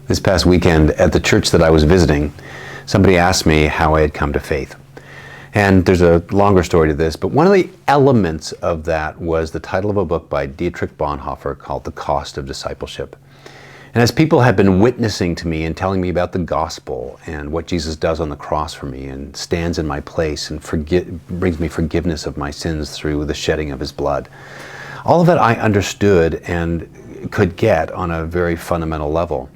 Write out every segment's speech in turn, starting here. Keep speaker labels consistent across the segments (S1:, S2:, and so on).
S1: This past weekend at the church that I was visiting, somebody asked me how I had come to faith. And there's a longer story to this, but one of the elements of that was the title of a book by Dietrich Bonhoeffer called The Cost of Discipleship. And as people have been witnessing to me and telling me about the gospel and what Jesus does on the cross for me and stands in my place and brings me forgiveness of my sins through the shedding of his blood, all of that I understood and could get on a very fundamental level.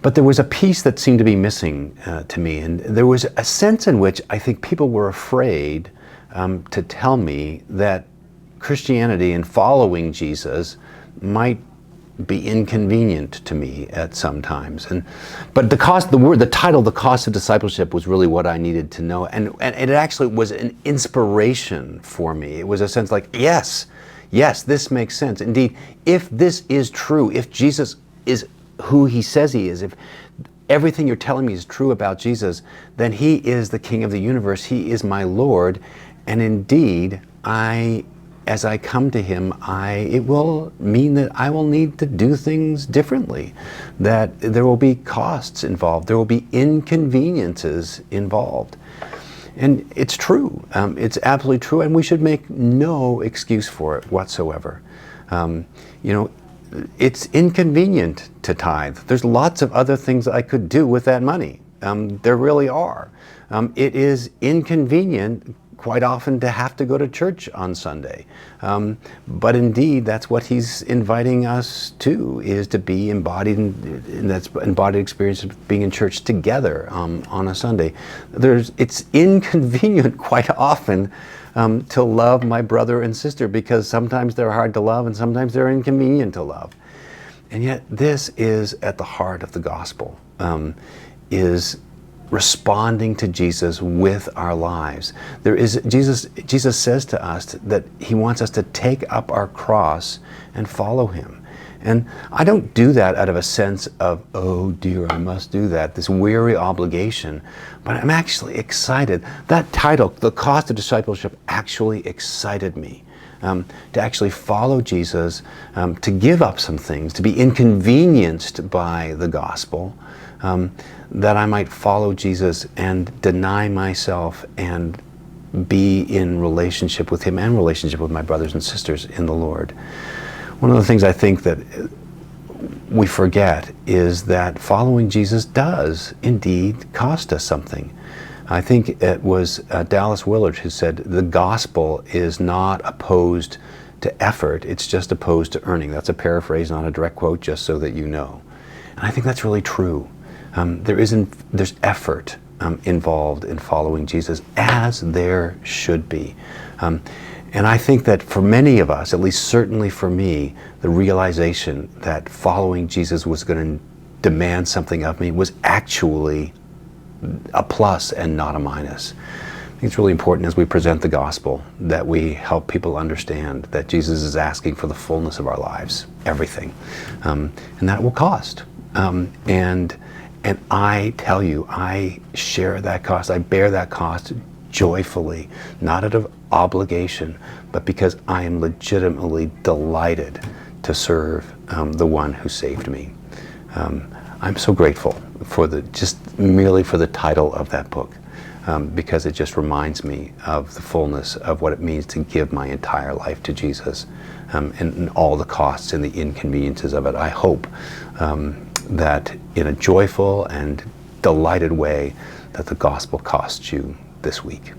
S1: But there was a piece that seemed to be missing to me, and there was a sense in which I think people were afraid to tell me that Christianity and following Jesus might be inconvenient to me at some times. But the title, The Cost of Discipleship, was really what I needed to know, and it actually was an inspiration for me. It was a sense like, yes, this makes sense. Indeed, if this is true, if Jesus is who he says he is, if everything you're telling me is true about Jesus, then he is the King of the universe. He is my Lord. And indeed, as I come to him, it will mean that I will need to do things differently, that there will be costs involved, there will be inconveniences involved. And it's true. It's absolutely true, and we should make no excuse for it whatsoever. It's inconvenient to tithe. There's lots of other things I could do with that money. There really are. It is inconvenient quite often to have to go to church on Sunday. But indeed, that's what he's inviting us to, is to be embodied in that embodied experience of being in church together on a Sunday. It's inconvenient quite often to love my brother and sister, because sometimes they're hard to love and sometimes they're inconvenient to love. And yet this is at the heart of the gospel, is responding to Jesus with our lives. Jesus says to us that he wants us to take up our cross and follow him. And I don't do that out of a sense of, oh dear, I must do that, this weary obligation, but I'm actually excited. That title, The Cost of Discipleship, actually excited me. To actually follow Jesus, to give up some things, to be inconvenienced by the gospel, that I might follow Jesus and deny myself and be in relationship with him and relationship with my brothers and sisters in the Lord. One of the things I think that we forget is that following Jesus does indeed cost us something. I think it was Dallas Willard who said, the gospel is not opposed to effort, it's just opposed to earning. That's a paraphrase, not a direct quote, just so that you know. And I think that's really true. There's effort involved in following Jesus, as there should be. And I think that for many of us, at least certainly for me, the realization that following Jesus was going to demand something of me was actually a plus and not a minus. I think it's really important as we present the gospel that we help people understand that Jesus is asking for the fullness of our lives, everything, and that will cost. And I tell you, I share that cost. I bear that cost joyfully, not out of obligation, but because I am legitimately delighted to serve the one who saved me. I'm so grateful for merely for the title of that book, because it just reminds me of the fullness of what it means to give my entire life to Jesus, and all the costs and the inconveniences of it. I hope that in a joyful and delighted way that the gospel costs you this week.